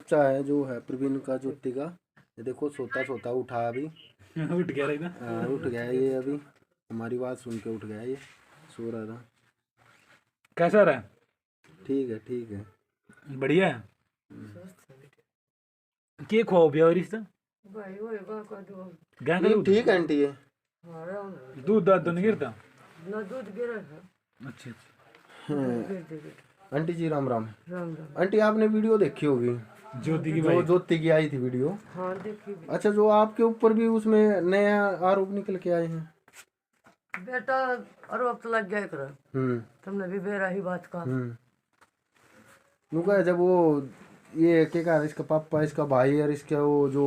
बच्चा है जो है प्रवीण का ज्योति का, ये देखो सोता सोता उठा अभी। उठ गया ना। हाँ, उठ गया ये अभी, हमारी बात सुन के उठ गया ये, सो रहा था। कैसा रहा? ठीक है बढ़िया है। के खो बिया रिश्ता गाय का ये दूध ठीक है आंटी ये। दूध दाद तो नहीं गिरता? ना दूध गिरा है। अच्छा आंटी जी राम राम। राम राम। आंटी आपने वीडियो देखी होगी ज्योति की जो भाई। ज्योति की आई थी वीडियो। हाँ देखी भी। अच्छा, जो आपके ऊपर भी उसमें नया आरोप निकल के आए हैं। बेटा आरोप तो लग गया एक तुमने भी बेरा ही बात का। नुका जब वो ये क्या कहा, इसका पापा इसका भाई और इसका वो जो,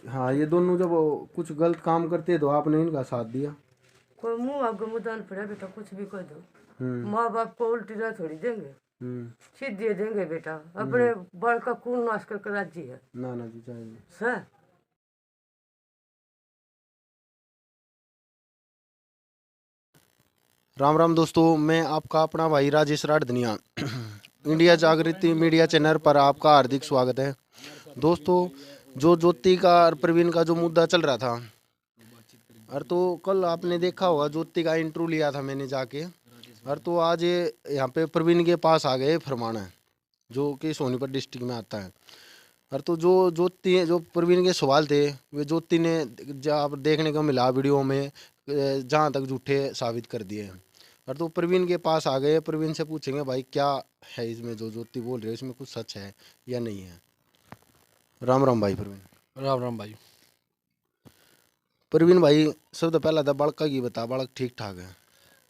हाँ ये दोनों जब कुछ गलत काम करते तो आपने इनका साथ दिया। कोई मुंह आगे मुदान पड़ा बेटा कुछ भी कह दो, माँ बाप को उल्टी राह थोड़ी देंगे, सीधे देंगे बेटा। अपने बड़ का खून नाश करके राजी है ना जी चाहिए सर। राम राम दोस्तों, मैं आपका अपना भाई राजेश राठधनिया इंडिया जागृति मीडिया चैनल पर आपका हार्दिक स्वागत है। दोस्तों, जो ज्योति का और प्रवीण का जो मुद्दा चल रहा था, और तो कल आपने देखा होगा ज्योति का इंटरव्यू लिया था मैंने जाके, और तो आज यहाँ पे प्रवीण के पास आ गए फरमान है जो कि सोनीपत डिस्ट्रिक्ट में आता है। और तो जो ज्योति जो प्रवीण के सवाल थे वे ज्योति ने जब देखने को मिला वीडियो में जहाँ तक झूठे साबित कर दिए हैं। और तो प्रवीण के पास आ गए, प्रवीण से पूछेंगे भाई क्या है इसमें जो ज्योति बोल रहे हो, इसमें कुछ सच है या नहीं है। राम राम भाई प्रवीण। राम राम भाई। प्रवीण भाई, सबसे पहला था बालक की बता, बालक ठीक ठाक है?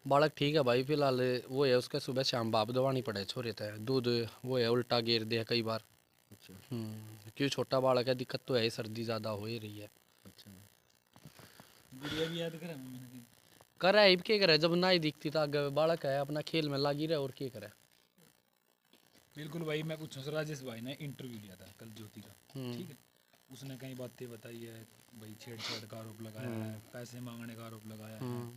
बालक ठीक है भाई, फिलहाल वो है उसका सुबह शाम बाप दवानी पड़े छोरे थे दूध वो है उल्टा गिर दिया कई बार। अच्छा क्यों छोटा बालक है, दिक्कत तो है, सर्दी ज़्यादा हो ही रही है। अच्छा, गुड़िया भी याद कर है क्या करे, जब ना ही दिखती था आगे बालक है अपना खेल में लागी रहे और क्या करे। बिल्कुल भाई। मैं पूछूं सर, राजेश भाई ने इंटरव्यू लिया था कल ज्योति का, ठीक है, उसने कई बातें बताई है भाई, छेड़छाड़ का आरोप लगाया है, पैसे मांगने का आरोप लगाया है,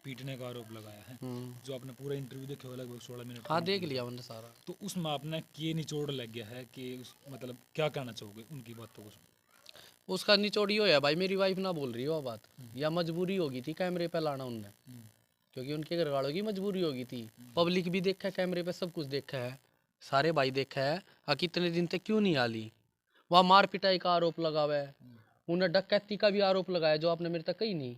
पीटने का आरोप लगाया है। जो आपने पूरा इंटरव्यू देखा लगभग 16 मिनट। हाँ देख लिया मैंने सारा। तो उसमें आपने ये निचोड़ लग गया है कि उस मतलब क्या कहना चाहोगे उनकी बातों को? उसका निचोड़ ही है भाई, मेरी वाइफ ना बोल रही हो बात, या मजबूरी होगी थी कैमरे पे लाना उनने, क्योंकि उनके घर वालों की मजबूरी होगी थी। पब्लिक भी देखा है कैमरे पे, सब कुछ देखा है, सारे भाई देखा है। हाँ कितने दिन तक क्यों नहीं आली, वहाँ मार पिटाई का आरोप लगावा है, उन्हें डकैती का भी आरोप लगाया जो आपने मेरे तक कही नहीं,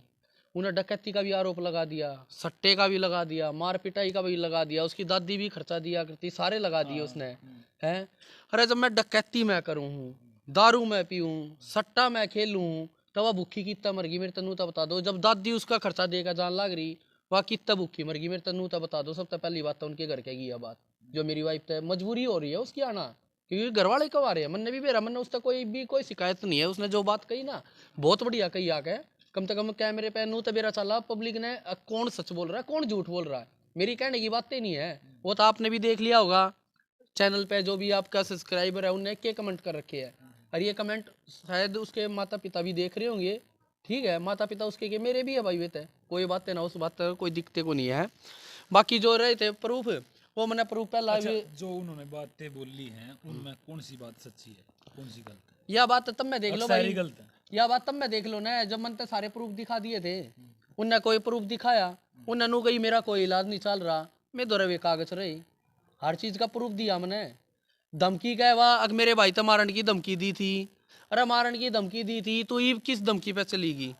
उन्हें डकैती का भी आरोप लगा दिया, सट्टे का भी लगा दिया, मार पिटाई का भी लगा दिया, उसकी दादी भी खर्चा दिया करती, सारे लगा दिए उसने हैं। अरे जब मैं डकैती मैं करूँ हूँ, दारू मैं पीऊँ, सट्टा मैं खेलूँ, तो वह भूखी कितना मर गई मेरे तनू तो बता दो। जब दादी उसका खर्चा देगा जान लग रही, वह कितना भूखी मर गई मेरे तनू तो बता दो। सबसे पहली बात तो उनके घर के की बात, जो मेरी वाइफ तो मजबूरी हो रही है उसकी आना, क्योंकि घर वाले कब आ रहे हैं। मैंने भी मेरा मन उसका कोई शिकायत नहीं है, उसने जो बात कही ना बहुत बढ़िया कही आके। कम से कम कैमरे पे नू तो मेरा चला, पब्लिक ने कौन सच बोल रहा है कौन झूठ बोल रहा है, मेरी कहने की बातें नहीं है। वो तो आपने भी देख लिया होगा चैनल पे, जो भी आपका सब्सक्राइबर है उनने क्या कमेंट कर रखे हैं, और ये कमेंट शायद उसके माता पिता भी देख रहे होंगे। ठीक है, माता पिता उसके के मेरे भी है भाई, वे कोई बात है ना, उस बात कोई दिक्कत को नहीं है। बाकी जो रहे थे प्रूफ, वो मैंने प्रूफ पहला भी जो उन्होंने बातें बोली हैं उनमें कौन सी बात सच्ची है, कौन सी गलत है? यह बात तब मैं देख लो भाई, गलत है। यह बात तब मैं देख लो ना जब मन सारे प्रूफ दिखा दिए थे। उनने कोई प्रूफ दिखाया, उनने नु गई मेरा कोई इलाज नहीं चल रहा, मैं दो रवे कागज रही, हर चीज का प्रूफ दिया मैंने। धमकी का वाह, अगर मेरे भाई तो मारन की धमकी दी थी, अरे मारन की धमकी दी थी तो ईब किस धमकी पे चलेगी?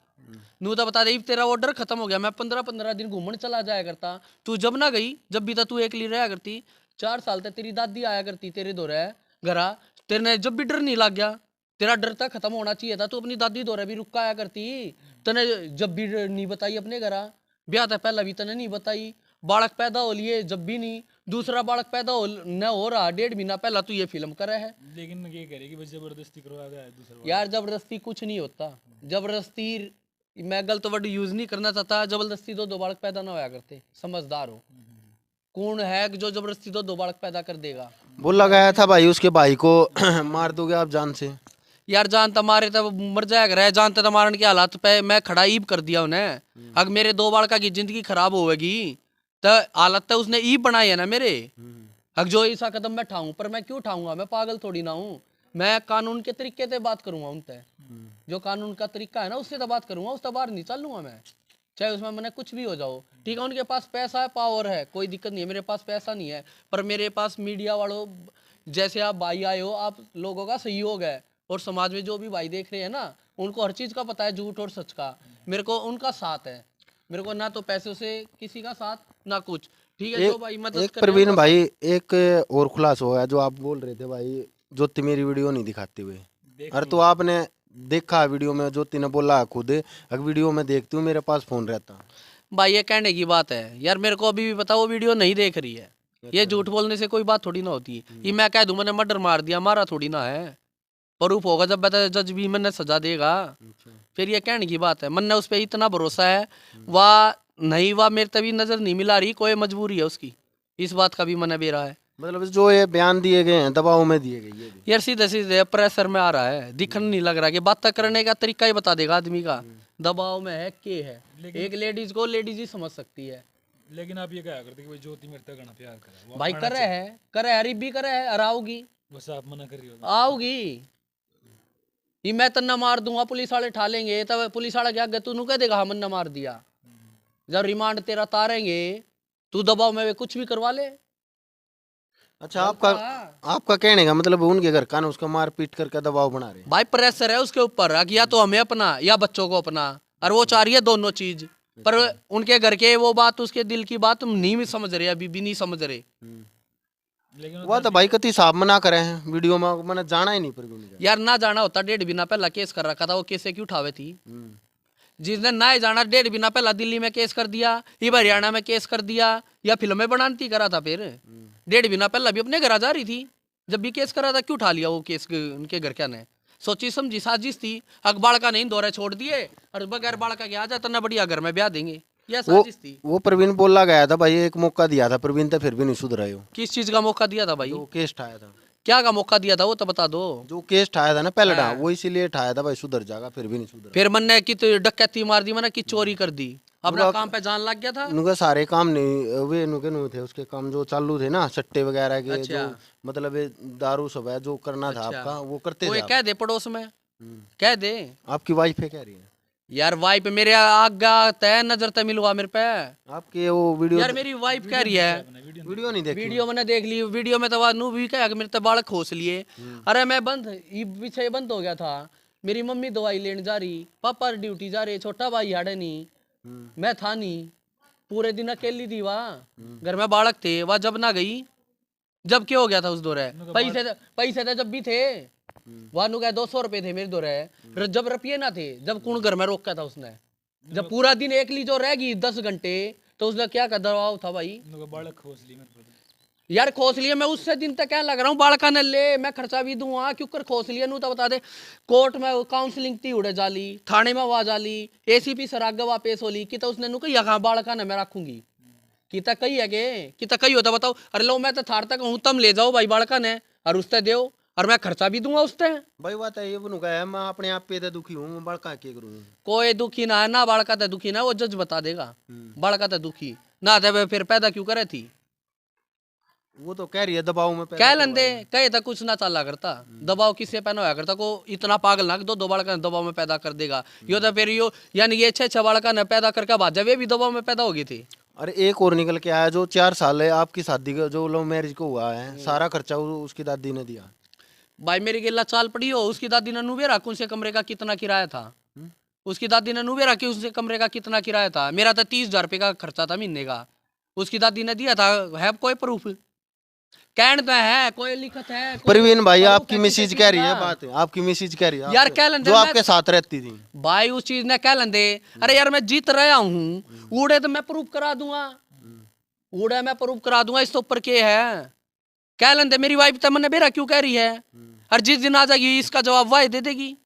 नू तो बता दे, तेरा ऑर्डर खत्म हो गया, मैं 15-15 दिन घूमने चला जाया करता, तू जब ना गई, जब भी तू एक ली रहा करती, 4 साल तक तेरी दादी आया करती तेरे दौरे घरा, तेरे जब भी डर नहीं लग गया, तेरा डर तक खत्म होना चाहिए था, तू अपनी दादी दौरे भी रुका आया करती। तने जब भी नहीं बताई अपने घरा, ब्याह था पहला भी तने नहीं बताई, बालक पैदा हो लिए जब भी नहीं, दूसरा बालक पैदा हो रहा 1.5 महीना पहला तू ये फिल्म कर है। लेकिन ये कह रही कि बस जबरदस्ती करवाया गया है दूसरा। यार जबरदस्ती कुछ नहीं होता, जबरदस्ती मैं गलत वर्ड यूज नहीं करना चाहता, जबरदस्ती दो बालक पैदा ना होया करते, समझदार हो। कौन है जो जबरदस्ती दो बालक पैदा कर देगा? बोला गया था भाई उसके भाई को मार दोगे आप जान से। यार जानता मारे तब मर जाएगा रहे, जानते तो मारने के हालात पे मैं खड़ा ईब कर दिया उन्हें। अगर मेरे 2 बालका की जिंदगी खराब होगी तो हालत तो उसने ईब बनाई है ना मेरे। अब जो ऐसा कदम मैं उठाऊं, पर मैं क्यों उठाऊंगा, मैं पागल थोड़ी ना हूँ। मैं कानून के तरीके से बात करूंगा उनसे, जो कानून का तरीका है ना उससे तो बात करूंगा, उससे बाहर नहीं चलूंगा मैं, चाहे उसमें मैंने कुछ भी हो जाओ। ठीक है, उनके पास पैसा है, पावर है, कोई दिक्कत नहीं है। मेरे पास पैसा नहीं है, पर मेरे पास मीडिया वालों जैसे आप भाई आए हो, आप लोगों का सहयोग है, और समाज में जो भी भाई देख रहे हैं ना, उनको हर चीज़ का पता है, झूठ और सच का। मेरे को उनका साथ है, मेरे को ना तो पैसों से किसी का साथ ना कुछ। ठीक है, जो भाई मदद एक कर रहे हैं प्रवीण उनका भाई, एक और खुलासा हुआ है जो आप बोल रहे थे भाई, ज्योति मेरी वीडियो नहीं दिखाती हुए। अरे तो आपने देखा वीडियो में, ज्योति ने बोला खुद, अगर वीडियो में देखती हूँ मेरे पास फोन रहता। भाई ये कहने की बात है यार, मेरे को अभी भी पता वो वीडियो नहीं देख रही है। ये झूठ बोलने से कोई बात थोड़ी ना होती है। ये मैं कह दूं मैंने मर्डर मार दिया, मारा थोड़ी ना है, प्रूफ होगा जब बता जज भी मैंने सजा देगा। फिर ये कहने की बात है, मैंने उस पर इतना भरोसा है, वाह नहीं वाह मेरे तभी नजर नहीं मिला रही, कोई मजबूरी है उसकी, इस बात का भी मैंने बेरा है। मतलब जो ये बयान दिए गए हैं दबाव में दिए गए ये भी। यार सीधे सीधे प्रेशर में आ रहा है, दिखने नहीं लग रहा कि बात करने का तरीका ही बता देगा आदमी का, दबाव में है के है। एक लेडीज को लेडीज ही समझ सकती है। लेकिन आप ये कहा करते कि भाई ज्योति मेरे तक घना प्यार करे, वो भाई आना करे है, करे हरी भी करे है, और आओगी बस आप मना कर रही हो। आओगी। ये मैं तन्ना मार दूंगा, पुलिस वाले ठा लेंगे, तब पुलिस वाला क्या तू नु कह देगा हाँ मन्ना मार दिया। जब रिमांड तेरा तारेंगे, तू दबाव में कुछ भी करवा ले। अच्छा, आपका कहने का मतलब उनके घर का ना उसका मार पीट करके दबाव बना रहे हैं। भाई प्रेशर है उसके ऊपर कि या तो हमें अपना या बच्चों को अपना, और वो चाह रही है दोनों चीज, पर उनके घर के वो बात, उसके दिल की बात हम नहीं समझ रहे, अभी भी नहीं समझ रहे। लेकिन वो तो भाई कति साहब मना करे हैं वीडियो में, मैंने जाना ही नहीं प्रवीण का। यार ना जाना होता 1.5 महीना पहला केस कर रखा था, वो केस क्यों उठावे थी। जिसने ना ही जाना 1.5 महीना पहला दिल्ली में केस कर दिया, ये हरियाणा में केस कर दिया, या फिल्में बनाती करा था। फिर 1.5 महीना पहला भी अपने घर आ जा रही थी, जब भी केस करा था क्यों उठा लिया वो केस उनके घर क्या ने। सोची समझी साजिश थी, अखबार का नहीं दौरे छोड़ दिए, और बगैर बाड़का के आ जाता ना बढ़िया घर में ब्याह देंगे, यह साजिश थी। वो प्रवीण बोला गया था भाई, एक मौका दिया था प्रवीण तो फिर भी नहीं सुधरा हो। किस चीज का मौका दिया था भाई, जो केस ठाया था, क्या का मौका दिया था वो तो बता दो। जो केस ठाया था ना पहले डा, वो इसीलिए ठाया था भाई सुधर जाएगा, फिर भी नहीं सुधरा। फिर मैंने कि तो डकैती मार दी, मैंने कि चोरी कर दी, अपना काम पे जान लग गया था। उनके सारे काम नहीं वे नुके नु थे, उसके काम जो चालू थे ना सट्टे वगैरह के, जो मतलब ये दारू सब है जो करना था आपका वो करते कोई थे। कह दे पड़ोस में, कह दे। आपकी वाइफ है कह रही है यार वाइफ मेरे आगा तय नजर तय मिलवा मेरे पे। आपके वो वीडियो। यार मेरी वाइफ कह रही है, वीडियो नहीं देखी। वीडियो मैंने देख ली, वीडियो में तो नू भी कहा कि मेरे तो बाल खोस लिए। अरे मैं बंद, ये पीछे बंद हो गया था, मेरी मम्मी दवाई लेने जा रही, पापा ड्यूटी जा रहे, छोटा भाई हाड़े नहीं, मैं था नहीं, पूरे दिन अकेली थी वहाँ, घर में बालक थे वह, जब ना गई, जब क्या हो गया था उस दौरे, पैसे तो जब भी थे वहाँ नु क्या 200 रुपए थे मेरे दौरे, जब रुपये ना थे, जब कौन घर में रोका था उसने, जब पूरा दिन एक ली जो रहेगी 10 घंटे, तो उसने क्या का दबाव था भाई। बालक खोस ली मेरे को। यार खोस लिए, मैं उससे दिन तक क्या लग रहा हूँ बालका ने ले, मैं खर्चा भी दूंगा, क्यों कर खोस लिया नू तो बता दे। कोर्ट में काउंसलिंग थी उड़े जाली, थाने में आवाज आली, एसीपी सर गवाह पेश होली कि तो उसने नू कही यहाँ बालका ने मैं रखूंगी, कि तक कही है कि तक कही होता बताओ। अरे लो मैं तो थार तक हूँ, तुम ले जाओ भाई बालका ने और उससे दो, और मैं खर्चा भी दूंगा उससे। भाई बात है ये बनुका है, मैं अपने आप पे तो दुखी हूँ, मैं बड़का क्या करूँ। कोई दुखी ना है ना, बालका तो दुखी ना, वो जज बता देगा, बालका तो दुखी ना था, फिर पैदा क्यों करे थी। वो तो कह रही है दबाव में कह लेंदे, कहे तो कुछ ना चला करता, दबाव किससे पैदा होया करता, को इतना पागल ना दो बालका ने दबाव में पैदा कर देगा। यो तो फिर यो यानी ये 6 बालका ने पैदा करके बाद जब ये भी दबाव में पैदा होगी थी। अरे एक और निकल के आया जो 4 साल है आपकी शादी का, जो लव मैरिज को हुआ है, सारा खर्चा उसकी दादी ने दिया। भाई मेरी गिल्ला चाल पड़ी हो, उसकी दादी ने नुबेरा कौन से कमरे का कितना किराया था, उसकी दादी ने नुबेरा कि उससे कमरे का कितना किराया था, मेरा तो 30,000 रुपये का खर्चा था महीने का, उसकी दादी ने दिया था। है कोई प्रूफ, कैंड तो है, कोई लिखत है। प्रवीण भाई आपकी मिसेज कह रही है बात, आपकी मिसेज कह रही है यार कह लेंदे जो आपके साथ रहती थी भाई, उस चीज ने कह लेंदे। अरे यार मैं जीत रहा हूँ, उड़े तो मैं प्रूफ करा दूंगा, उड़े मैं प्रूफ करा दूंगा, इससे ऊपर के है। कह लेंदे मेरी वाइफ तो मैंने बेरा क्यों कह रही है, और जिस दिन आ जाएगी इसका जवाब वाह दे देगी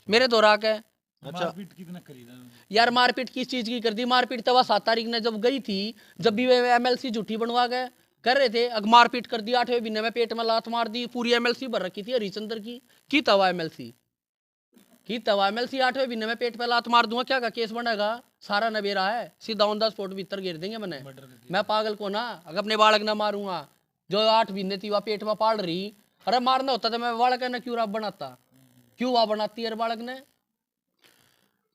मेरे दोराक है। मारपीट कितना करी था यार मारपीट किस चीज की कर दी, मारपीट तो वह 7 तारीख ने जब गई थी, जब भी वे MLC झूठी बनवा गए कर रहे थे, अग मारपीट कर दी, 8वें महीने में पेट में लात मार दी, पूरी MLC भर रखी थी हरिचंद्र की तवा MLC की तवा MLC 8वें महीने में पेट पे लात मार दूंगा, क्या का केस बनेगा, सारा नबेरा है, सीधा ऑन द स्पॉट भीतर गिर देंगे। मैं पागल को ना, अगर अपने बालक ना मारूंगा, जो 8 महीने थी वह पेट में पाल रही, अरे मारना होता तो मैं बालक ने क्यों रब बनाता, क्यों वह बनाती है बालक ने।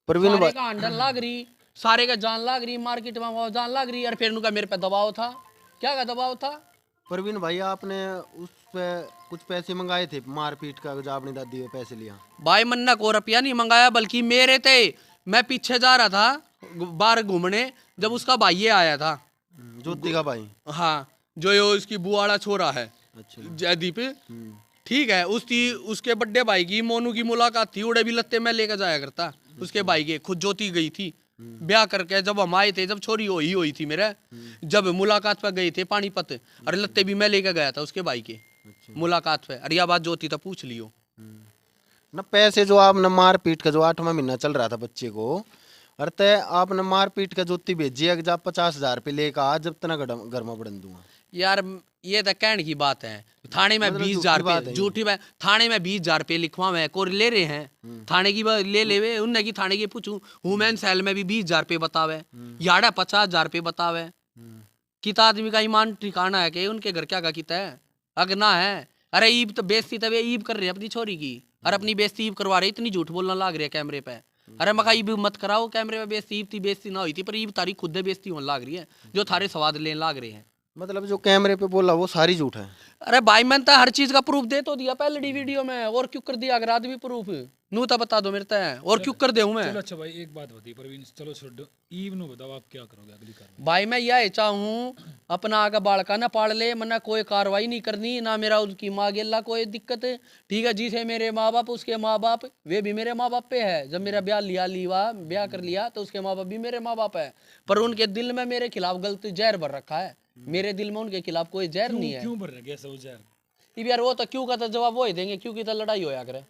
प्रवीण सारे भाई का अंडर लाग रही, सारे का जान लाग रही, मार्केट में वो जान लाग रही, और फिर उनका मेरे पे दबाव था, क्या का दबाव था। प्रवीण भाई आपने उस पे कुछ पैसे मंगाए थे मारपीट का, जो आपने दादी पे पैसे लिया? भाई मन्ना को रुपया नहीं मंगाया, बल्कि मेरे थे, मैं पीछे जा रहा था बाहर घूमने, जब उसका भाई ये आया था, ज्योति का भाई। हाँ जो ये उसकी बुआड़ा छोरा है अच्छा। जयदीप, ठीक है, उसके बड़े भाई की मोनू की मुलाकात थी, उड़े भी लत्ते में लेकर जाया करता उसके भाई के, खुद ज्योति गई थी ब्याह करके, जब हम आए थे, जब छोरी हुई थी मेरे, जब मुलाकात पे गए थे पानीपत, अरे लत्ते भी मैं लेकर गया था उसके भाई के मुलाकात पे। अरे यह बात ज्योति तो पूछ लियो न पैसे जो आपने मारपीट का, जो 8वां महीना चल रहा था बच्चे को, अरे तय आपने मारपीट का ज्योति भेजी है कि जब 50,000 रुपये लेकर आ, जब तना घर में बढ़न दूंगा। यार ये तो कहने की बात है, थाने में मतलब 20,000 झूठी बात रुपये, है झूठी बात, थाने में 20,000 रुपये लिखवा में कोई ले रहे हैं, थाने की ले लेवे उनने की, थाने की पूछूं वुमेन सेल में भी 20,000 रुपये बतावे, याड़ा 50,000 रुपये बतावे, किता आदमी का ईमान ठिकाना है कि उनके घर क्या का किता है, अगर ना है। अरे ईब तो बेइज्जती तब ईब कर रहे अपनी छोरी की, अरे अपनी बेइज्जती ईब करवा रहे, इतनी झूठ बोलना लाग रही है कैमरे पे। अरे मका ईब मत कराओ कैमरे पे, बेइज्जती ना हुई थी, पर ईब तारी खुद बेइज्जती होने लाग रही है, जो थारे स्वाद लेने लाग रहे हैं। मतलब जो कैमरे पे बोला वो सारी झूठ है? अरे भाई मैंने तो हर चीज का प्रूफ दे तो दिया पहले वीडियो में, और क्यों कर दिया अगर आदमी प्रूफ नू तो बता दो मेरे तो, और क्यों कर दूं मैं। चलो अच्छा भाई एक बात बताइए प्रवीण, चलो छोड़ो ईव नु बताओ आप क्या करोगे अगली कार्रवाई? भाई मैं यह चाहूँ अपना आगे बालका ना पाल ले, मना कोई कार्रवाई नहीं करनी, ना मेरा उसकी माँ गेला कोई दिक्कत, ठीक है, जिसे मेरे माँ बाप उसके माँ बाप वे भी मेरे माँ बाप पे है, जब मेरा ब्याह कर लिया तो उसके माँ बाप भी मेरे माँ बाप है, पर उनके दिल में मेरे खिलाफ गलत जहर भर रखा है, मेरे दिल में उनके खिलाफ कोई जहर नहीं है। क्यों भर रहा गया सब जहर? इब यार वो तो क्यों का तो जवाब वो ही देंगे, क्योंकि तो लड़ाई होया करे,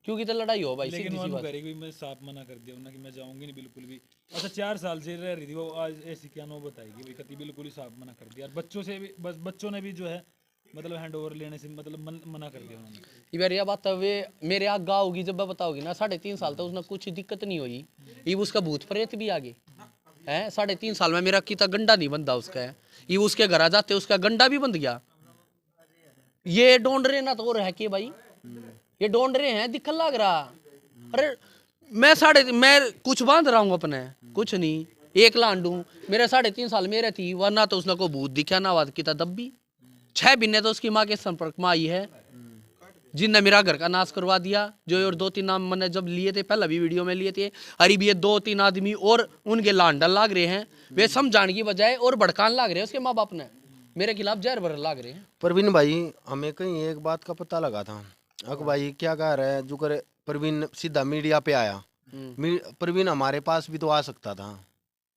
क्योंकि तो लड़ाई हो भाई, लेकिन सीधी सी वो बात। करेगी, मैं साफ मना कर दिया उन्होंने कि मैं जाऊंगी नहीं बिल्कुल भी। अच्छा 4 साल से रह रही थी वो, आज ऐसी क्या नो बताएगी भाई, कति बिल्कुल ही साफ मना कर दिया। और बच्चों से भी, बस बच्चों ने भी जो है मतलब हैंड ओवर लेने से मतलब मना कर दिया उन्होंने। इब यार यह बात तो वे मेरे आग गाँव होगी, जब मैं बताओगी ना 3.5 साल तक उसने कुछ दिक्कत नहीं हुई, इब उसका भूत प्रेत भी आगे है, 3.5 साल में मेरा किता गंडा नहीं बंदा उसका है, ये उसके घर आ जाते उसका गंडा भी बंद गया। ये ढूंढ रहे ना तो वो रह के भाई, ये ढूंढ रहे हैं, दिखन लग रहा। अरे मैं कुछ बांध रहा हूँ अपने, कुछ नहीं, एक लांडू मेरे 3.5 साल मेरे थी, वरना तो उसने को भूत दिखा ना वाद किता दब्बी। 6 महीने तो उसकी माँ के संपर्क में आई है, जिनने मेरा घर का नाश करवा दिया, जो और 2-3 नाम मैंने जब लिए थे पहले भी वीडियो में लिए थे, अरे भी ये 2-3 आदमी और उनके लांडल लाग रहे हैं, वे समझाने की बजाय और भड़कान लाग रहे हैं उसके माँ बाप ने, मेरे खिलाफ जहर भर लाग रहे हैं। प्रवीण भाई हमें कहीं एक बात का पता लगा था, अक भाई क्या कह रहा है, जो करे प्रवीण सीधा मीडिया पे आया, प्रवीण हमारे पास भी तो आ सकता था,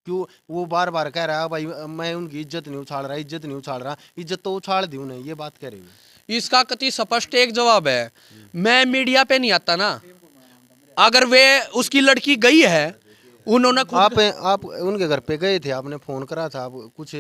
क्यों वो बार बार कह रहा है भाई मैं उनकी इज्जत नहीं उछाल रहा, इज्जत नहीं उछाल रहा, इज्जत तो उछाल दी उन्हें, ये बात कह रही है। इसका कति स्पष्ट एक जवाब है, मैं मीडिया पे नहीं आता ना, अगर वे उसकी लड़की गई है, उन्होंने खुद आप उनके घर पे गए थे, आपने फोन करा था, आप कुछ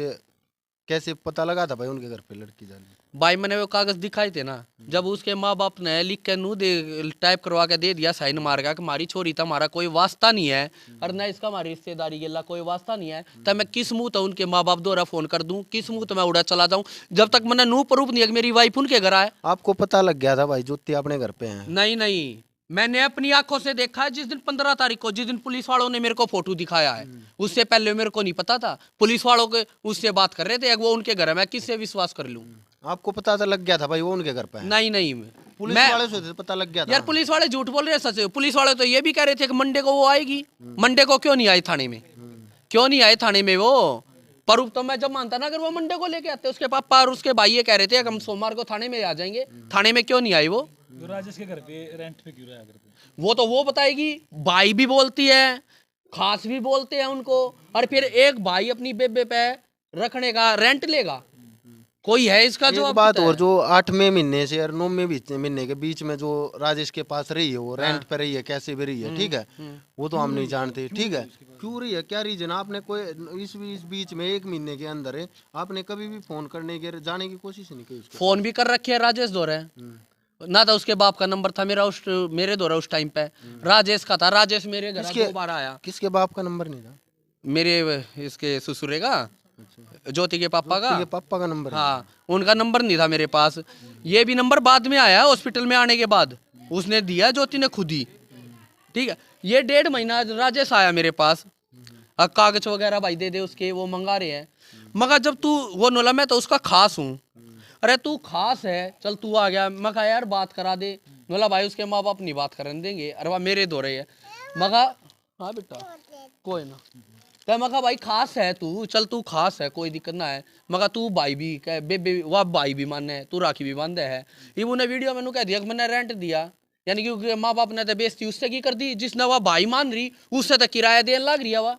कैसे पता लगा था भाई उनके घर पे लड़की जाने? भाई मैंने वो कागज दिखाए थे ना, जब उसके माँ बाप ने लिख के नू दे टाइप करवा के दे दिया, साइन मार गया कि हमारी छोरी था, हमारा कोई वास्ता नहीं है, और न इसका हमारी रिश्तेदारी के ला कोई वास्ता नहीं है, तब मैं किस मुंह तो उनके माँ बाप द्वारा फोन कर दूं, किस मुंह तो मैं उड़ा चला जाऊं, जब तक मैंने नू प्रूफ नहीं है कि मेरी वाइफ उनके घर आए। आपको पता लग गया था भाई ज्योति अपने घर पे है? नहीं, मैंने अपनी आंखों से देखा है, जिस दिन 15 तारीख को, जिस दिन पुलिस वालों ने मेरे को फोटो दिखाया है, उससे पहले मेरे को नहीं पता था, पुलिस वालों के उससे बात कर रहे थे, वो उनके घर है, मैं किससे विश्वास कर लूं? आपको पता तो लग गया था भाई वो उनके घर पे है? नहीं पुलिस मैं वाले से पता लग गया था? यार पुलिस वाले झूठ बोल रहे हैं, सच पुलिस वाले तो ये भी कह रहे थे कि मंडे को वो आएगी, मंडे को क्यों नहीं आई थाने में, क्यों नहीं आए थाने में वो प्रूफ तो मैं जब मानता ना, अगर वो मंडे को लेके आते, उसके पापा और उसके भाई ये कह रहे थे कि हम सोमवार को थाने में आ जाएंगे, थाने में क्यों नहीं आई वो? तो राजेश के घर पे रेंट पे क्यों रहा करते? वो तो वो बताएगी, भाई भी बोलती है, खास भी बोलते हैं उनको, और फिर एक भाई अपनी बेबे पे रखने का रेंट लेगा, कोई है इसका एक जवाब? बात पता और, है? जो 8वें महीने से और 9वें महीने के बीच में जो राजेश के पास रही है, वो रेंट पे रही है, कैसे भी रही है, ठीक है, वो तो हम नहीं जानते, ठीक है, क्यों रही है, क्या रीजन, आपने कोई इस बीच में 1 महीने के अंदर है आपने कभी भी फोन करने के जाने की कोशिश नहीं की उसको? फोन भी कर रखे है राजेश दौरे, ना था उसके बाप का नंबर था मेरा मेरे दौरा उस टाइम पे, राजेश का था, राजेश मेरे घर 2 बार आया। किसके बाप का नंबर नहीं था? मेरे इसके ससुरे का ज्योति के पापा का। ये पापा का नंबर है। हाँ, उनका नंबर नहीं था मेरे पास। ये भी नंबर बाद में आया हॉस्पिटल में आने के बाद, उसने दिया ज्योति ने खुद ही। ठीक है, ये 1.5 महीना राजेश आया मेरे पास, अब कागज वगैरह भाई दे दे उसके, वो मंगा रहे हैं। मगर जब तू वो नोला, मैं तो उसका खास हूँ। अरे तू खास है, चल तू आ गया। मैं कहा यार बात करा दे। बोला भाई उसके माँ बाप नहीं बात करने देंगे। अरे वाह मेरे दो रहे है। मगा हाँ बेटा कोई ना, तो मैं कहा भाई खास है तू, चल तू खास है, कोई दिक्कत ना है। मगर तू भाई भी कह बेबे वाह भाई भी माने है, तू राखी भी बांधे है। ये उन्हें वीडियो मैंने कह दिया कि मैंने रेंट दिया, यानी कि माँ बाप ने तो बेइज्जती उससे की कर दी, जिसने वह भाई मान रही उससे तो किराया देने लग रही है। वह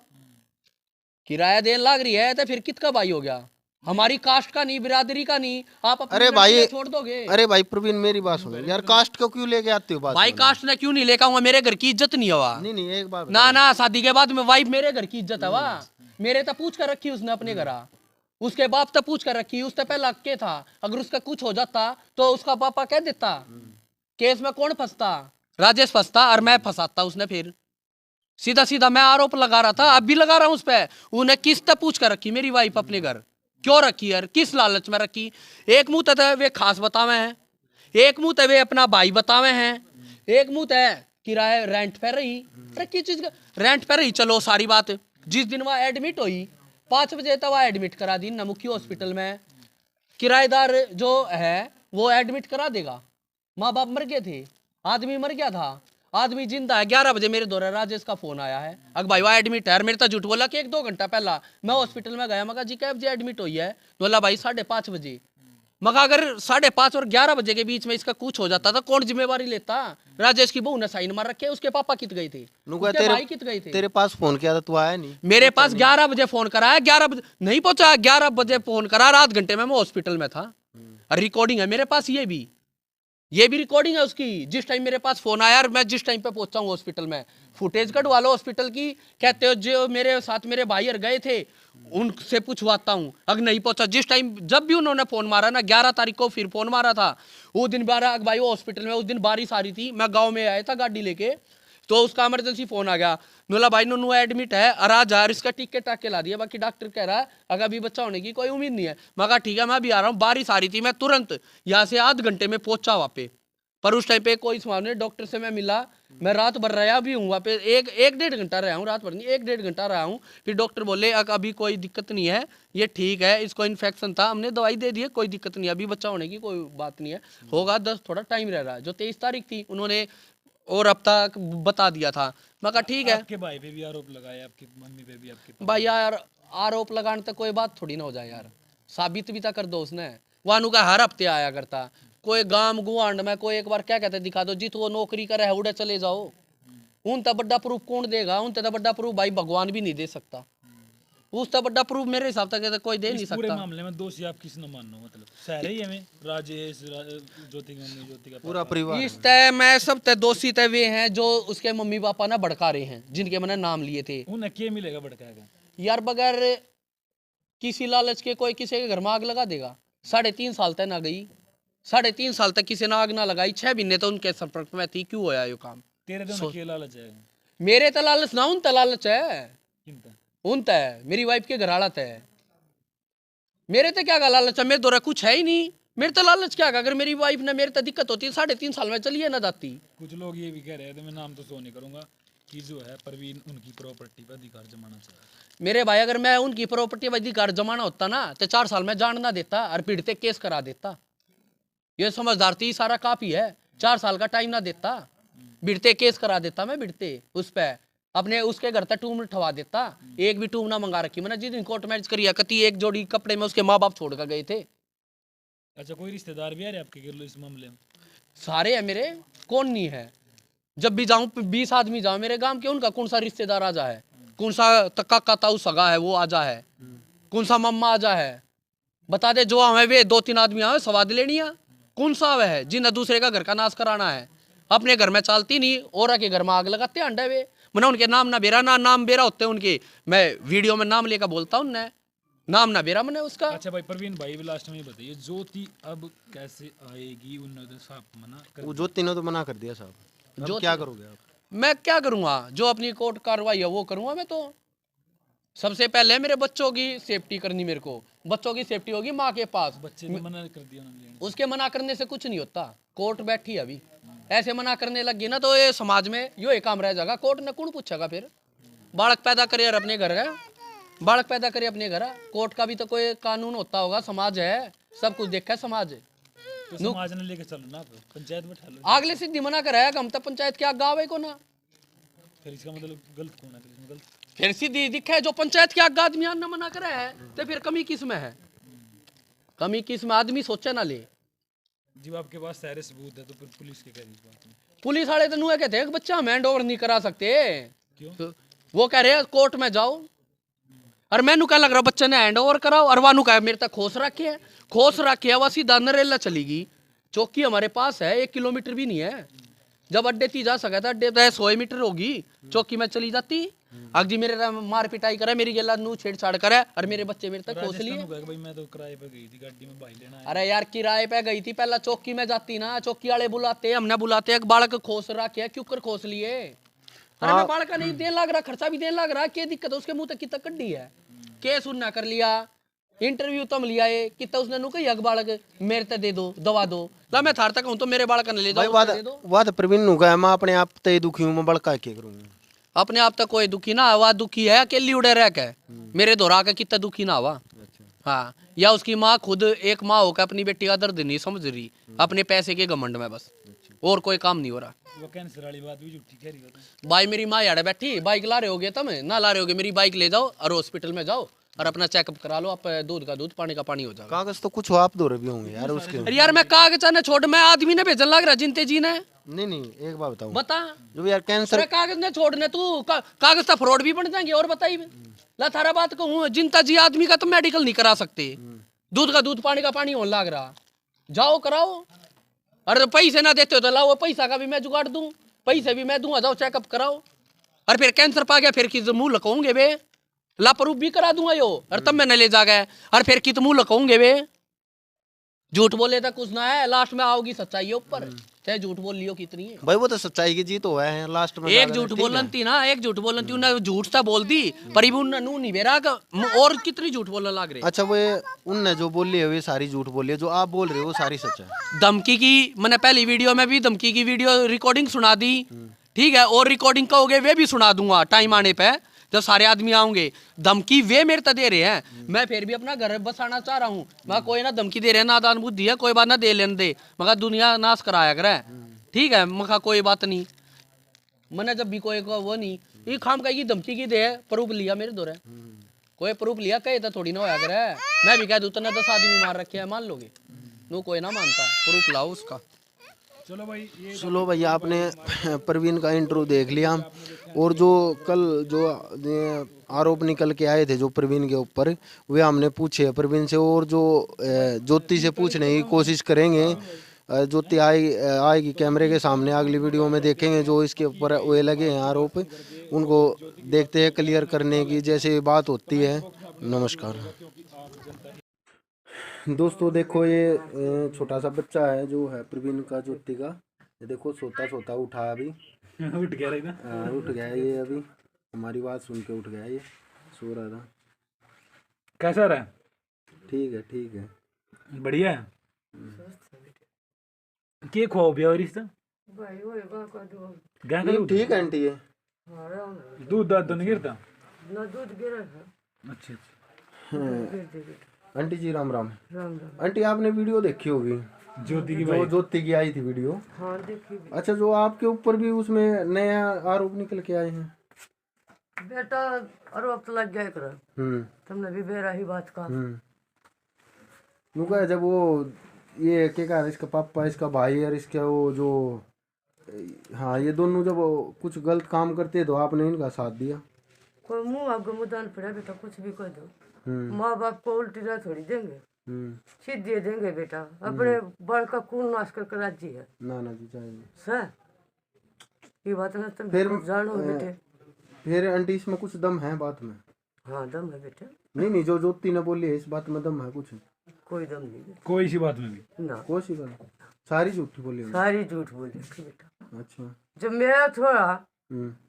किराया देने लग रही है तो फिर किसका भाई हो गया? हमारी कास्ट का नहीं, बिरादरी का नहीं। आप अपनी अरे लड़की भाई को छोड़ दोगे? अरे भाई प्रवीण मेरी बात सुनो यार, कास्ट को क्यों लेके आते हो बात भाई में? कास्ट ने क्यों नहीं लेकर आऊंगा? मेरे घर की इज्जत नहीं हुआ। नहीं नहीं एक बात ना ना, शादी के बाद में वाइफ मेरे घर की इज्जत है। वाह मेरे तो पूछ कर रखी उसने अपने घर, उसके बाप तो पूछ कर रखी। उससे पहले के था, अगर उसका कुछ हो जाता तो उसका पापा कह देता। केस में कौन फंसता? राजेश फंसता और मैं फंसाता उसने। फिर सीधा सीधा मैं आरोप लगा रहा था, अब भी लगा रहा हूं उस पर। उन्हें किस तक पूछ कर रखी मेरी वाइफ अपने घर? क्यों रखी यार? किस लालच में रखी? एक मुंह तो वे खास बतावे हैं, एक मुंह तो वे अपना भाई बतावे हैं, एक मुंह तो किराए रेंट पे रही। अरे किस चीज का रेंट पे रही? चलो सारी बात, जिस दिन वह एडमिट हुई 5 बजे तक वह एडमिट करा दी नमुखी हॉस्पिटल में। किराएदार जो है वो एडमिट करा देगा। माँ बाप मर गए थे, आदमी मर गया था, आदमी जिंदा है। 11 बजे मेरे दौरे राजेश का फोन आया है, अगर भाई वह एडमिट है। मेरे तो झूठ बोला कि 1-2 घंटा पहला मैं हॉस्पिटल में गया। मगा जी कैब जी एडमिट हुई है? बोला भाई 5:30 बजे। मगा अगर 5:30 और 11 बजे के बीच में इसका कुछ हो जाता था कौन जिम्मेवारी लेता? राजेश की बहू ने साइन मार रखे, उसके पापा कित गए थे, उसके भाई कित गए थे। तेरे पास फोन किया था तू आया नहीं? मेरे पास 11 बजे फोन कराया, 11 बजे नहीं पहुंचा। 11 बजे फोन करा, रात घंटे में मैं हॉस्पिटल में था। रिकॉर्डिंग है मेरे पास, ये भी रिकॉर्डिंग है उसकी। जिस टाइम मेरे पास फोन आया और मैं जिस टाइम पे पहुंचा हूँ हॉस्पिटल में, फुटेज कटवा लो हॉस्पिटल की। कहते हो जो मेरे साथ मेरे भाई और गए थे उनसे पूछवाता हूँ। अगर नहीं पहुंचा, जिस टाइम जब भी उन्होंने फोन मारा ना, 11 तारीख को फिर फोन मारा था। वो दिन 12 भाई वो हॉस्पिटल में उस दिन बारिश आ रही थी, मैं गाँव में आया था गाड़ी लेके, तो उसका इमरजेंसी फोन आ गया। बोला भाई नूनू एडमिट है और आज यार इसका टिकट टाक के ला दिया, बाकी डॉक्टर कह रहा है अगर अभी बच्चा होने की कोई उम्मीद नहीं है। मैं कहा ठीक है मैं भी आ रहा हूँ। बारिश आ रही थी, मैं तुरंत यहाँ से आध घंटे में पहुंचा वहाँ पे। पर उस टाइम पे कोई सुनाव नहीं। डॉक्टर से मैं मिला, मैं रात भर रहा भी हूँ वहाँ पे, 1-1.5 घंटा रहा हूँ, रात भर नहीं 1-1.5 घंटा रहा हूँ। फिर डॉक्टर बोले अभी कोई दिक्कत नहीं है, ये ठीक है, इसको इन्फेक्शन था, हमने दवाई दे दी है, कोई दिक्कत नहीं है, अभी बच्चा होने की कोई बात नहीं है, होगा 10 थोड़ा टाइम रह रहा है। जो 23 तारीख थी उन्होंने और अब तक बता दिया था। मैं कहा ठीक है। आपके भाई पे भी आरोप लगाया, आपकी मम्मी पे भी, आपके भाई यार आरोप लगाने तक कोई बात थोड़ी ना हो जाए यार, साबित भी तो कर दो उसने। वानू का हर हफ्ते आया करता, कोई गांव गुआंड में कोई एक बार क्या कहते दिखा दो, जित वो नौकरी करे है उड़े चले जाओ। उन तक बड़ा प्रूफ कौन देगा? उन तक बड़ा प्रूफ भाई भगवान भी नहीं दे सकता। उस तक बड़ा प्रूफ मेरे हिसाब तक कोई दे नहीं पूरे सकता। मामले में दोषी आप किस न मानो? मतलब सारे ही हमें राजेश ज्योति की मम्मी, ज्योति का पूरा परिवार इस तय मैं सब तय दोषी तय वे हैं जो उसके मम्मी पापा ना भड़का रहे हैं, जिनके मैंने नाम लिए थे। उन्हें क्या मिलेगा भड़काएगा? यार बगैर किसी लालच के कोई किसी के घर में आग लगा देगा? 3.5 साल तक ना गई, 3.5 साल तक किसी ने आग ना लगाई, 6 महीने तो उनके संपर्क में थी, क्यों होया ये काम? तेरे तो क्या लालच है? मेरे तो लालच ना, उन तो लालच है, किनता? उन तो है मेरी वाइफ के घर आड़त है। मेरे तो क्या लालच है? मेरे दौरा कुछ है ही नहीं, मेरे तो लालच क्या? अगर मेरी वाइफ ने मेरे तो दिक्कत होती 3.5 साल में चलिए ना जाती। कुछ लोग ये भी कह रहे हैं, तो मैं नाम तो सो नहीं करूंगा, कि जो है परवीन उनकी प्रॉपर्टी पर अधिकार जमाना चाहिए। मेरे भाई अगर मैं उनकी प्रॉपर्टी पर अधिकार जमाना होता ना तो 4 साल में जान ना देता और पीड़ित केस करा देता। ये समझदार थी, सारा काफी है, 4 साल का टाइम ना देता, बिड़ते केस करा देता मैं, बिड़ते उस पे अपने उसके घर तक टूम ठवा देता। एक भी टूम ना मंगा रखी मैंने। जिस दिन कोर्ट मैरिज करी कती एक जोड़ी कपड़े में उसके माँ बाप छोड़ कर गए थे। अच्छा कोई रिश्तेदार भी आ रहे आपके घर इस मामले में? सारे है मेरे, कौन नहीं है? जब भी जाऊं 20 आदमी जाओ मेरे गांव के, उनका कौन सा रिश्तेदार आजा है, कौन सा तक्का का ताऊ सगा है वो आजा है, कौन सा मम्मा आजा है, बता दे। जो हमें वे 2-3 आदमी आवे स्वाद लेनी है, कौन सा वे है जिन्हें दूसरे का घर का नाश कराना है? अपने घर में चलती नहीं, और के घर में आग लगाते अंडे वे। मैंने उनके नाम ना बेरा, ना नाम बेरा होते उनके, मैं वीडियो में नाम लेकर बोलता हूँ, उनने नाम ना बेरा मैंने उसका। अच्छा भाई परवीन भाई भी लास्ट में ये बताइए, ज्योति अब कैसे आएगी? उन्होंने तो साफ मना कर वो ज्योति ने तो मना कर दिया साहब, अब क्या करोगे आप? मैं क्या करूंगा? जो अपनी कोर्ट कार्रवाई है वो करूंगा मैं तो। सबसे पहले मेरे बच्चों की सेफ्टी करनी, मेरे को बच्चों की सेफ्टी होगी माँ के पास। बच्चे ने मना कर दिया उन्होंने लेने उसके मना करने से कुछ नहीं होता, कोर्ट बैठी है अभी, ऐसे मना करने लगी ना तो ये समाज में यो एक काम रह जाएगा, कोर्ट ने कौन पूछेगा फिर। बालक पैदा करे और अपने घर है, बालक पैदा करे अपने घर है, कोर्ट का भी तो कोई कानून होता होगा, समाज है, सब कुछ देखा है समाज है। तो समाज ने लेके चलो ना, आप पंचायत बैठा लो, आगले सीधी मना कराया हम तो पंचायत के आगे आवे को ना, फिर इसका मतलब गलत कौन है, फिर इसमें गलत फिर सीधी दिखा है जो पंचायत के आगे आदमी आना मना करा है, तो फिर कमी किस में है, कमी किस में, आदमी सोचे ना ले। जब आपके पास सारे सबूत है तो फिर पुलिस के कह रही इस बात में? पुलिस वाले तो नुए कहते हैं कि बच्चा हम हैंड ओवर नहीं करा सकते, क्यों? तो वो कह रहे हैं कोर्ट में जाओ, और मैनू क्या लग रहा बच्चे ने हैंड ओवर कराओ, और वानू का मेरे तक खोस रखे है, खोस रखे है, वह सीधा नरेला चलेगी। चौकी हमारे पास है, 1 किलोमीटर भी नहीं है, जब अड्डे थी जा सका था, अड्डे तो 100 मीटर होगी, चौकी में चली जाती। अग जी मेरे मार पिटाई करे, मेरी गेला नू छेड़छाड़ करे, और मेरे बच्चे मेरे तक खोस लिए। राजस्थान में भाई मैं तो किराए पे गई थी गाड़ी में, भाई लेना है। अरे यार किराए पे गई थी, पहला चौकी में जाती ना, चौकी वाले बुलाते, हमने बुलाते, एक बालक खोस रखे, क्यों कर खोस लिए। अरे मैं बालक का नहीं देने लग रहा, खर्चा भी देने लग रहा, क्या दिक्कत है, उसके मुंह तक कितना कड्डी है, केस उन्ना कर लिया, इंटरव्यू तुम लिया है कितना, उसने नु कही बालक मेरे ते दे दो, दवा दो, ला मैं थार तक हूं तो मेरे बालक ने ले भाई जाओ, बात उसने दे दो। बात प्रवीण नु का है, मैं अपने आप ते दुखी हूं, मैं बड़का के करूंगा। अपने आप तक कोई दुखी ना हुआ, दुखी है अकेली उड़े रह के, मेरे दोहरा के कितना दुखी ना हुआ। हाँ, या उसकी माँ खुद एक माँ होकर अपनी बेटी का दर्द नहीं समझ रही, अपने पैसे के घमंड में बस, और कोई काम नहीं हो रहा। वो कैंसर वाली बात भी झूठी कह रही हो तुम। भाई मेरी माँ यार बैठी, बाइक ला रहे होगे तुम, ना ला रहे होगे मेरी बाइक ले जाओ और हॉस्पिटल में जाओ और अपना चेकअप करा लो, आप दूध का दूध पानी का पानी हो जाएगा। कागज तो कुछ आप दो भी होंगे यार उसके। अरे यार मैं कागज ने छोड़, मैं आदमी ने भेजन लग रहा जिनते जी ने, नहीं एक बात बताऊं, बता। जो यार कैंसर अरे कागज ने छोड़ने तू कागज का फ्रॉड भी बन जाएंगे, और बताइए ला थारा बात कहूँ, जिनता जी आदमी का तो मेडिकल नहीं करा सकते, दूध का दूध पानी का पानी होने लग रहा, जाओ कराओ। अरे पैसे ना देते हो तो लाओ, पैसा का भी मैं जुगाड़ दूं, पैसे भी मैं दूंगा, जाओ चेकअप कराओ। और फिर कैंसर पा गया फिर किस मुंह लकाऊंगे बे, लापरूफ भी करा दूंगा यो, और तब मैंने ले जा गए, और फिर कित मुंह लकाऊंगे बे, झूठ बोले तो कुछ ना है, लास्ट में आओगी सच्चाई ऊपर, चाहे झूठ बोल लियो कितनी है। भाई वो तो सच्चाई की जीत हुआ है लास्ट में, एक झूठ बोलन थी ना, एक झूठ बोलन थी, उन्हें झूठ सा बोल दी, पर उन्हें नू नहीं बेरा, और कितनी झूठ बोलने लग रहे। अच्छा वो उनने जो बोली है वे सारी झूठ बोली है, जो आप बोल रहे हो वो सारी सच है। धमकी की मैंने पहली वीडियो में भी धमकी की वीडियो रिकॉर्डिंग सुना दी, ठीक है, और रिकॉर्डिंग कहोगे वे भी सुना दूंगा टाइम आने पे, जब सारे आदमी आऊंगे। धमकी वे मेरे तक दे रहे हैं, मैं फिर भी अपना घर बसाना चाह रहा हूँ, मैं कोई ना धमकी दे रहे हैं, नादान बुद्धि है, कोई बात ना दे लेने दे, मगर दुनिया नाश कराया करे, ठीक है, मखा कोई बात नहीं, मैंने जब भी कोई को वो नहीं, ये खाम का की धमकी की दे, प्रूफ लिया मेरे दौरे, कोई प्रूफ लिया कहे तो थोड़ी ना होया करे, मैं भी कह दूं तो 10 आदमी मार रखे हैं, मान लोगे, नो कोई ना मानता, प्रूफ लाओ उसका। चलो भाई ये चलो भैया आपने प्रवीण का इंटरव्यू देख लिया, और जो कल जो आरोप निकल के आए थे जो प्रवीण के ऊपर, वे हमने पूछे प्रवीण से, और जो ज्योति से पूछने की कोशिश करेंगे। ज्योति आएगी कैमरे के सामने, अगली वीडियो में देखेंगे जो इसके ऊपर वे लगे हैं आरोप, उनको देखते हैं क्लियर करने की जैसे बात होती है। नमस्कार दोस्तों, देखो ये छोटा सा बच्चा है जो है प्रवीण का, ज्योति का, ये देखो सोता उठा अभी, उठ गया ना, उठ गया ये, अभी हमारी बात सुन के उठ गया, ये सो रहा था। कैसा रहा? ठीक है बढ़िया है। के खो भी और रिश्ता भाई वो गा का दो गाय का दूध? ठीक है आंटी, ये दूध दाद तो नहीं गिरता? ना दूध गिरा है, अच्छा गिर दे बेटा। आंटी जी राम राम। राम राम। आंटी आपने वीडियो देखी होगी ज्योति की जो ज्योति की आई थी वीडियो। हाँ देखी भी। अच्छा, जो आपके ऊपर भी उसमें नया आरोप निकल के आए हैं। बेटा आरोप तो लग गया करा, तुमने भी बेरा ही बात का। नुका जब वो ये क्या कहा, इसका पापा, इसका भाई और इसका वो जो, हाँ ये दोनों जब कुछ गलत काम करते तो आपने इनका साथ दिया। कोई मुंह आपको मुदान पड़ा बेटा, कुछ भी कह दो, माँ बाप को उल्टी राह थोड़ी देंगे, सीधे देंगे बेटा, अपने बड़ का खून नाश करके राज्य है ना जी चाहिए सर, ये बात ना तुम फिर जानो बेटे। फिर आंटी इसमें कुछ दम है बात में? हाँ दम है बेटा। नहीं जो ज्योति ने बोली है इस बात में दम है कुछ? कोई दम नहीं बेटा। कोई सी बात में भी ना, कोई सी बात, सारी झूठी बोली है। सारी झूठ बोल रखी बेटा। अच्छा, जब मेरा थोड़ा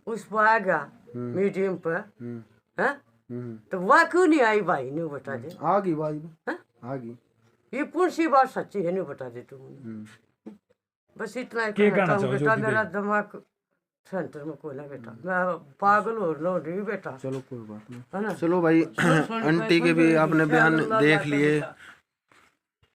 उस पर आ गया मीडियम पर, है तो वह क्यों नहीं आई भाई ने बता दे। आ गई भाई, हाँ? आ गई। ये पूर्ण सी बात सच्ची है, नहीं बता दे तुम। बस इतना ही क्या कहना कहना चाहूँ चाहो बेटा, ज्योति मेरा दिमाग सेंटर में कोयला बेटा, मैं पागल हो रही बेटा, चलो कोई बात नहीं। है ना। चलो भाई, आंटी के भी आपने बयान देख लिए।